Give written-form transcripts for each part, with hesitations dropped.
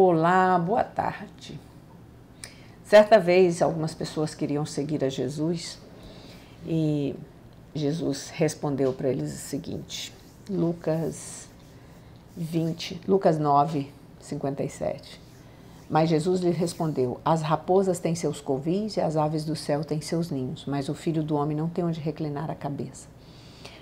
Olá, boa tarde. Certa vez, algumas pessoas queriam seguir a Jesus e Jesus respondeu para eles o seguinte, Lucas 9, 57. Mas Jesus lhe respondeu, as raposas têm seus covis e as aves do céu têm seus ninhos, mas o Filho do Homem não tem onde reclinar a cabeça.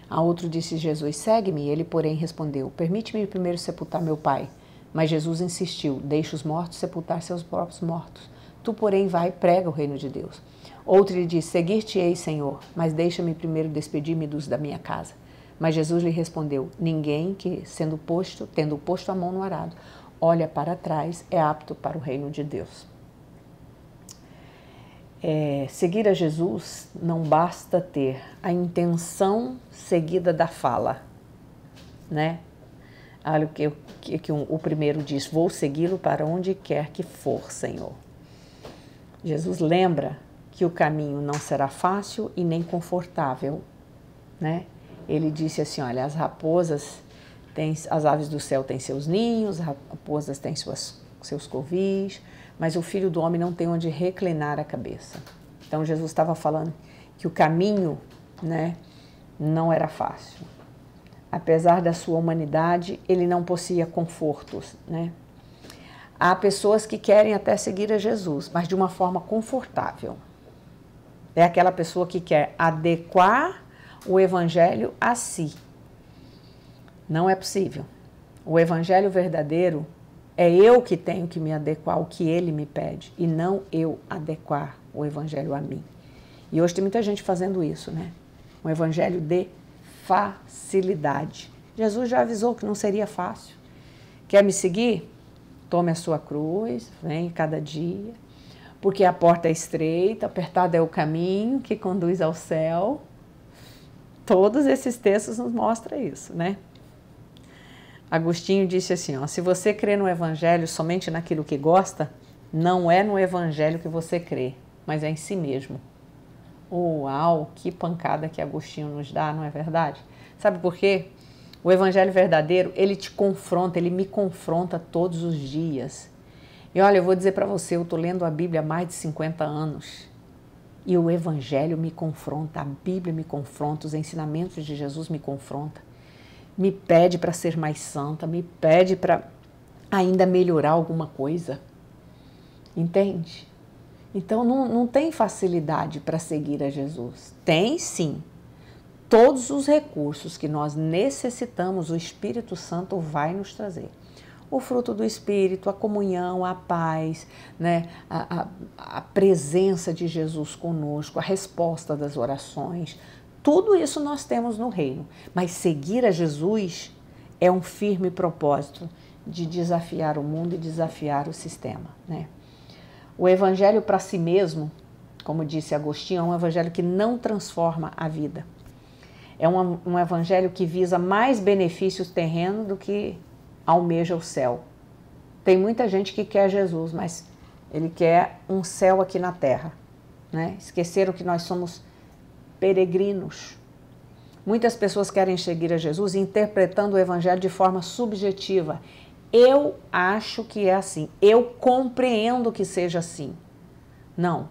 A outro disse Jesus, segue-me. Ele, porém, respondeu, permite-me primeiro sepultar meu pai. Mas Jesus insistiu, deixa os mortos sepultar seus próprios mortos. Tu, porém, vai e prega o reino de Deus. Outro lhe disse, seguir-te-ei, Senhor, mas deixa-me primeiro despedir-me dos da minha casa. Mas Jesus lhe respondeu, ninguém que, tendo posto a mão no arado, olha para trás, é apto para o reino de Deus. Seguir a Jesus não basta ter a intenção seguida da fala, né? Olha o que o primeiro diz, vou segui-lo para onde quer que for, Senhor. Jesus lembra que o caminho não será fácil e nem confortável, né? Ele disse assim, olha, as aves do céu têm seus ninhos, as raposas têm seus covis, mas o Filho do Homem não tem onde reclinar a cabeça. Então Jesus estava falando que o caminho, né, não era fácil. Apesar da sua humanidade, ele não possuía confortos, né? Há pessoas que querem até seguir a Jesus, mas de uma forma confortável. É aquela pessoa que quer adequar o evangelho a si. Não é possível. O evangelho verdadeiro é eu que tenho que me adequar ao que ele me pede e não eu adequar o evangelho a mim. E hoje tem muita gente fazendo isso, né? Um evangelho de facilidade. Jesus já avisou que não seria fácil. Quer me seguir? Tome a sua cruz, vem cada dia, porque a porta é estreita, apertado é o caminho que conduz ao céu. Todos esses textos nos mostram isso, né? Agostinho disse assim, ó, se você crê no evangelho somente naquilo que gosta, não é no evangelho que você crê, mas é em si mesmo. Uau, que pancada que Agostinho nos dá, não é verdade? Sabe por quê? O evangelho verdadeiro, ele te confronta, ele me confronta todos os dias. E olha, eu vou dizer para você, eu estou lendo a Bíblia há mais de 50 anos e o evangelho me confronta, a Bíblia me confronta, os ensinamentos de Jesus me confrontam. Me pede para ser mais santa, me pede para ainda melhorar alguma coisa. Entende? Então não tem facilidade para seguir a Jesus. Tem sim. Todos os recursos que nós necessitamos, o Espírito Santo vai nos trazer. O fruto do Espírito, a comunhão, a paz, né? a presença de Jesus conosco, a resposta das orações. Tudo isso nós temos no reino. Mas seguir a Jesus é um firme propósito de desafiar o mundo e desafiar o sistema, né? O evangelho para si mesmo, como disse Agostinho, é um evangelho que não transforma a vida. É um evangelho que visa mais benefícios terrenos do que almeja o céu. Tem muita gente que quer Jesus, mas ele quer um céu aqui na terra, né? Esqueceram que nós somos peregrinos. Muitas pessoas querem seguir a Jesus interpretando o evangelho de forma subjetiva. Eu acho que é assim. Eu compreendo que seja assim. Não.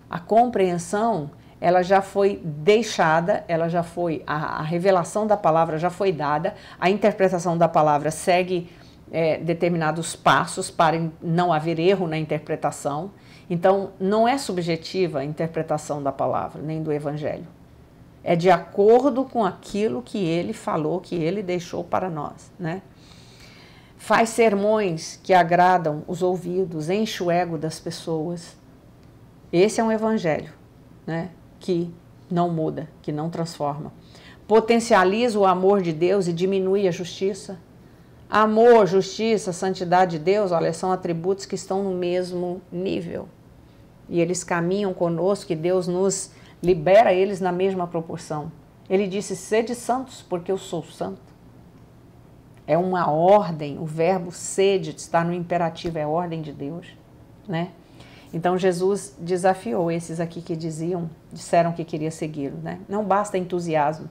A compreensão, ela já foi deixada, ela já foi, a revelação da palavra já foi dada, a interpretação da palavra segue determinados passos para não haver erro na interpretação. Então, não é subjetiva a interpretação da palavra, nem do evangelho. É de acordo com aquilo que ele falou, que ele deixou para nós, né? Faz sermões que agradam os ouvidos, enche o ego das pessoas. Esse é um evangelho, né? Que não muda, que não transforma. Potencializa o amor de Deus e diminui a justiça. Amor, justiça, santidade de Deus, olha, são atributos que estão no mesmo nível. E eles caminham conosco, e Deus nos libera eles na mesma proporção. Ele disse, sede santos, porque eu sou santo. É uma ordem, o verbo sede está no imperativo, é ordem de Deus, né? Então Jesus desafiou esses aqui que disseram que queria segui-lo, né? Não basta entusiasmo.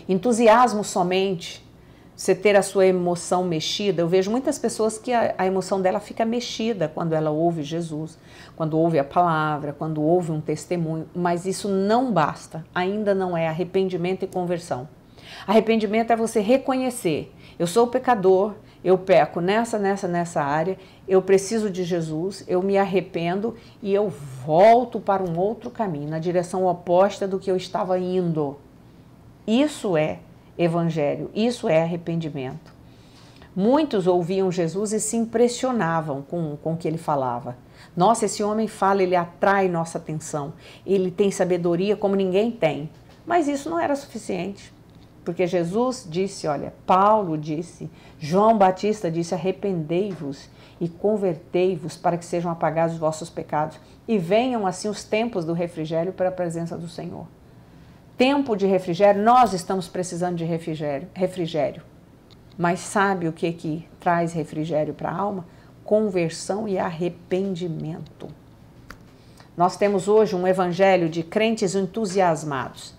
Entusiasmo somente Você ter a sua emoção mexida. Eu vejo muitas pessoas que a emoção dela fica mexida quando ela ouve Jesus, quando ouve a palavra, quando ouve um testemunho, mas isso não basta, ainda não é arrependimento e conversão. Arrependimento é você reconhecer, eu sou pecador, eu peco nessa área, eu preciso de Jesus, eu me arrependo e eu volto para um outro caminho, na direção oposta do que eu estava indo. Isso é evangelho, isso é arrependimento. Muitos ouviam Jesus e se impressionavam com o que ele falava. Nossa, esse homem fala, ele atrai nossa atenção, ele tem sabedoria como ninguém tem. Mas isso não era suficiente, porque Jesus disse, olha, Paulo disse, João Batista disse, arrependei-vos e convertei-vos para que sejam apagados os vossos pecados e venham assim os tempos do refrigério para a presença do Senhor. Tempo de refrigério, nós estamos precisando de refrigério. Mas sabe o que traz refrigério para a alma? Conversão e arrependimento. Nós temos hoje um evangelho de crentes entusiasmados.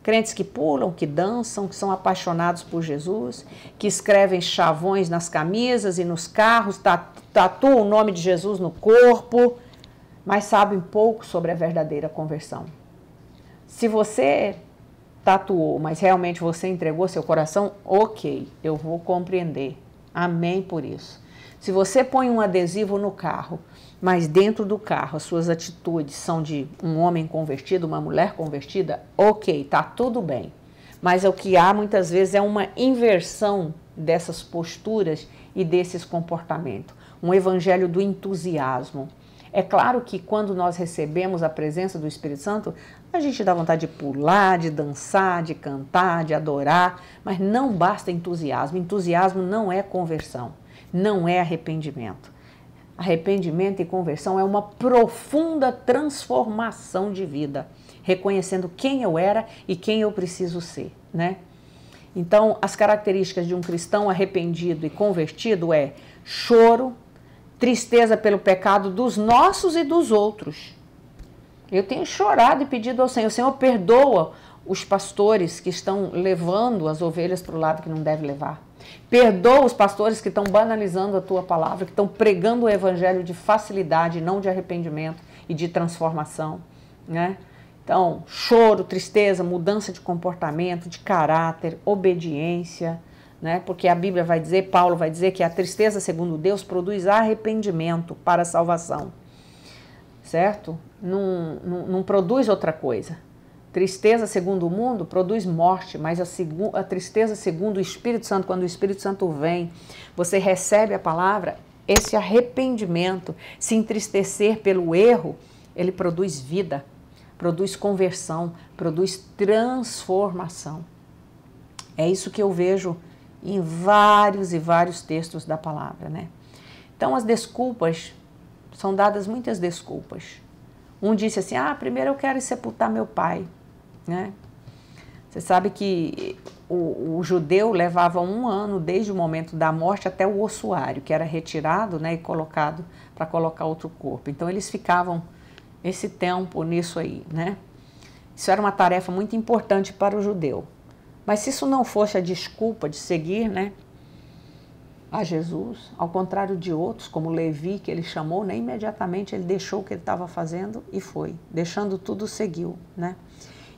Crentes que pulam, que dançam, que são apaixonados por Jesus, que escrevem chavões nas camisas e nos carros, tatuam o nome de Jesus no corpo, mas sabem pouco sobre a verdadeira conversão. Se você tatuou, mas realmente você entregou seu coração, ok, eu vou compreender. Amém por isso. Se você põe um adesivo no carro, mas dentro do carro as suas atitudes são de um homem convertido, uma mulher convertida, ok, tá tudo bem. Mas o que há muitas vezes é uma inversão dessas posturas e desses comportamentos. Um evangelho do entusiasmo. É claro que quando nós recebemos a presença do Espírito Santo, a gente dá vontade de pular, de dançar, de cantar, de adorar, mas não basta entusiasmo. Entusiasmo não é conversão, não é arrependimento. Arrependimento e conversão é uma profunda transformação de vida, reconhecendo quem eu era e quem eu preciso ser, né? Então, as características de um cristão arrependido e convertido é choro, tristeza pelo pecado dos nossos e dos outros. Eu tenho chorado e pedido ao Senhor, perdoa os pastores que estão levando as ovelhas para o lado que não deve levar. Perdoa os pastores que estão banalizando a tua palavra, que estão pregando o evangelho de facilidade, não de arrependimento e de transformação, né? Então, choro, tristeza, mudança de comportamento, de caráter, obediência, né? Porque a Bíblia vai dizer, Paulo vai dizer que a tristeza, segundo Deus, produz arrependimento para a salvação, certo? Não produz outra coisa. Tristeza, segundo o mundo, produz morte, mas a tristeza, segundo o Espírito Santo, quando o Espírito Santo vem, você recebe a palavra, esse arrependimento, se entristecer pelo erro, ele produz vida, produz conversão, produz transformação. É isso que eu vejo em vários e vários textos da palavra, né? Então, as desculpas, são dadas muitas desculpas. Um disse assim, primeiro eu quero sepultar meu pai, né? Você sabe que o judeu levava 1 ano desde o momento da morte até o ossuário, que era retirado, né, e colocado para colocar outro corpo. Então, eles ficavam esse tempo nisso aí, né? Isso era uma tarefa muito importante para o judeu. Mas se isso não fosse a desculpa de seguir, né, a Jesus, ao contrário de outros, como Levi, que ele chamou, né, imediatamente ele deixou o que ele estava fazendo e foi. Deixando tudo, seguiu, né?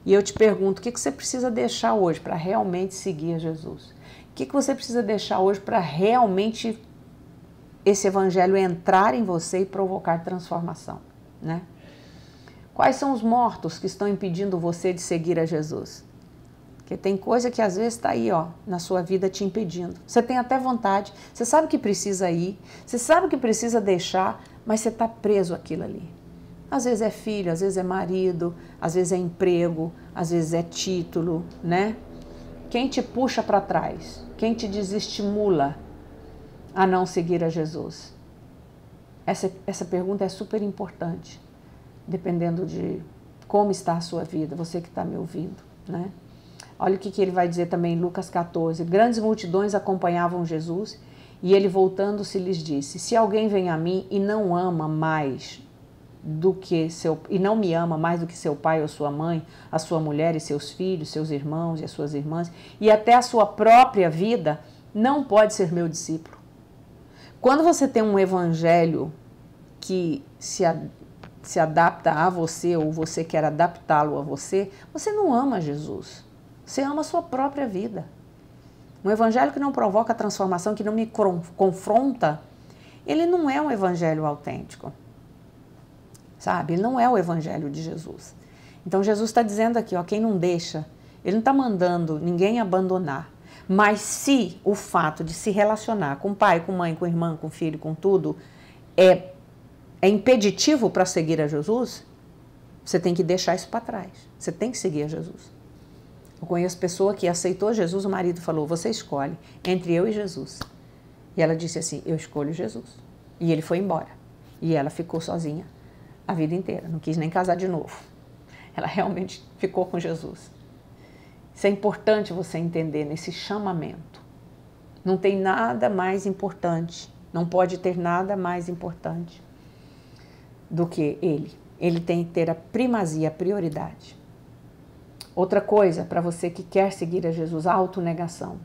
E eu te pergunto, o que você precisa deixar hoje para realmente seguir a Jesus? O que você precisa deixar hoje para realmente esse evangelho entrar em você e provocar transformação, né? Quais são os mortos que estão impedindo você de seguir a Jesus? Porque tem coisa que às vezes está aí, ó, na sua vida te impedindo. Você tem até vontade, você sabe que precisa ir, você sabe que precisa deixar, mas você está preso àquilo ali. Às vezes é filho, às vezes é marido, às vezes é emprego, às vezes é título, né? Quem te puxa para trás? Quem te desestimula a não seguir a Jesus? Essa pergunta é super importante, dependendo de como está a sua vida, você que está me ouvindo, né? Olha o que ele vai dizer também em Lucas 14. Grandes multidões acompanhavam Jesus e ele voltando-se lhes disse, se alguém vem a mim e não ama mais e não me ama mais do que seu pai ou sua mãe, a sua mulher e seus filhos, seus irmãos e as suas irmãs, e até a sua própria vida, não pode ser meu discípulo. Quando você tem um evangelho que se adapta a você ou você quer adaptá-lo a você, você não ama Jesus. Você ama a sua própria vida. Um evangelho que não provoca transformação, que não me confronta, ele não é um evangelho autêntico. Sabe? Ele não é o evangelho de Jesus. Então Jesus está dizendo aqui, ó, quem não deixa, ele não está mandando ninguém abandonar. Mas se o fato de se relacionar com pai, com mãe, com irmã, com filho, com tudo, é impeditivo para seguir a Jesus, você tem que deixar isso para trás. Você tem que seguir a Jesus. Eu conheço pessoa que aceitou Jesus, o marido falou, você escolhe entre eu e Jesus. E ela disse assim, eu escolho Jesus. E ele foi embora. E ela ficou sozinha a vida inteira, não quis nem casar de novo. Ela realmente ficou com Jesus. Isso é importante você entender nesse chamamento. Não tem nada mais importante, não pode ter nada mais importante do que ele. Ele tem que ter a primazia, a prioridade. Outra coisa, para você que quer seguir a Jesus, a autonegação.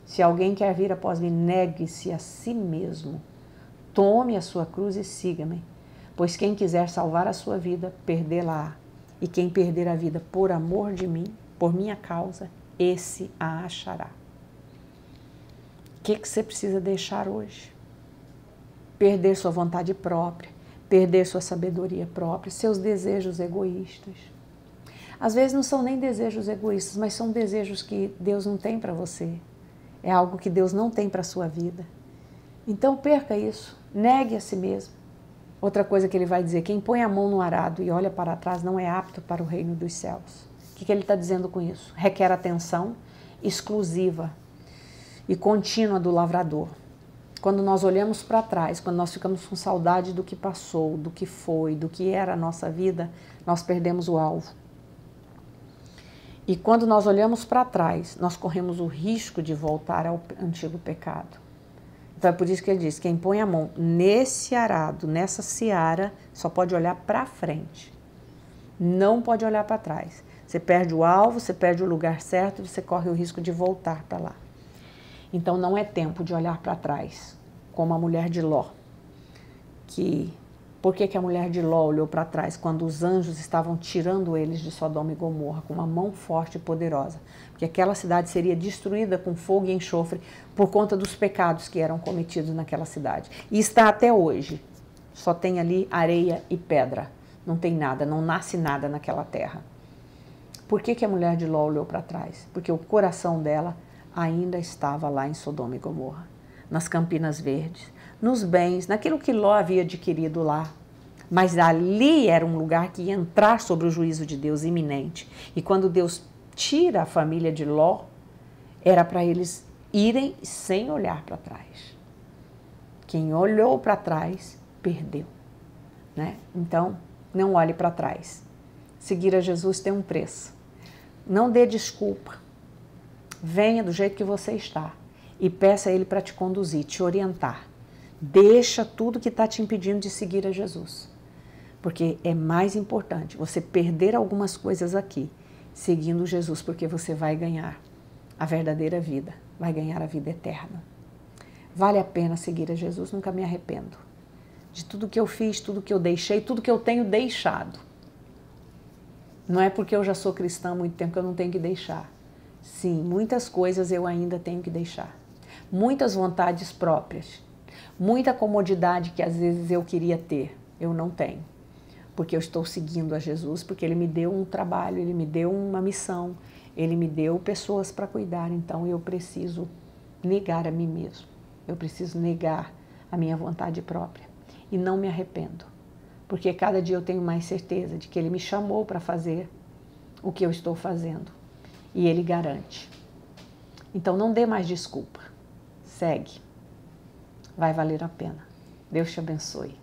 Se alguém quer vir após mim, negue-se a si mesmo. Tome a sua cruz e siga-me. Pois quem quiser salvar a sua vida, perdê-la-á. E quem perder a vida por amor de mim, por minha causa, esse a achará. O que você precisa deixar hoje? Perder sua vontade própria, perder sua sabedoria própria, seus desejos egoístas. Às vezes não são nem desejos egoístas, mas são desejos que Deus não tem para você. É algo que Deus não tem para a sua vida. Então perca isso, negue a si mesmo. Outra coisa que ele vai dizer, quem põe a mão no arado e olha para trás não é apto para o reino dos céus. O que ele está dizendo com isso? Requer atenção exclusiva e contínua do lavrador. Quando nós olhamos para trás, quando nós ficamos com saudade do que passou, do que foi, do que era a nossa vida, nós perdemos o alvo. E quando nós olhamos para trás, nós corremos o risco de voltar ao antigo pecado. Então é por isso que ele diz, quem põe a mão nesse arado, nessa seara, só pode olhar para frente. Não pode olhar para trás. Você perde o alvo, você perde o lugar certo e você corre o risco de voltar para lá. Então não é tempo de olhar para trás, como a mulher de Ló. Por que a mulher de Ló olhou para trás quando os anjos estavam tirando eles de Sodoma e Gomorra com uma mão forte e poderosa? Porque aquela cidade seria destruída com fogo e enxofre por conta dos pecados que eram cometidos naquela cidade. E está até hoje. Só tem ali areia e pedra. Não tem nada, não nasce nada naquela terra. Por que a mulher de Ló olhou para trás? Porque o coração dela ainda estava lá em Sodoma e Gomorra, nas Campinas Verdes, nos bens, naquilo que Ló havia adquirido lá. Mas ali era um lugar que ia entrar sobre o juízo de Deus iminente. E quando Deus tira a família de Ló, era para eles irem sem olhar para trás. Quem olhou para trás, perdeu. Né? Então, não olhe para trás. Seguir a Jesus tem um preço. Não dê desculpa. Venha do jeito que você está e peça a Ele para te conduzir, te orientar. Deixa tudo que está te impedindo de seguir a Jesus. Porque é mais importante você perder algumas coisas aqui, seguindo Jesus, porque você vai ganhar a verdadeira vida, vai ganhar a vida eterna. Vale a pena seguir a Jesus, nunca me arrependo de tudo que eu fiz, tudo que eu deixei, tudo que eu tenho deixado. Não é porque eu já sou cristã há muito tempo que eu não tenho que deixar. Sim, muitas coisas eu ainda tenho que deixar. Muitas vontades próprias. Muita comodidade que às vezes eu queria ter, eu não tenho. Porque eu estou seguindo a Jesus, porque Ele me deu um trabalho, Ele me deu uma missão, Ele me deu pessoas para cuidar. Então eu preciso negar a mim mesmo. Eu preciso negar a minha vontade própria. E não me arrependo. Porque cada dia eu tenho mais certeza de que Ele me chamou para fazer o que eu estou fazendo. E Ele garante. Então não dê mais desculpa. Segue. Vai valer a pena. Deus te abençoe.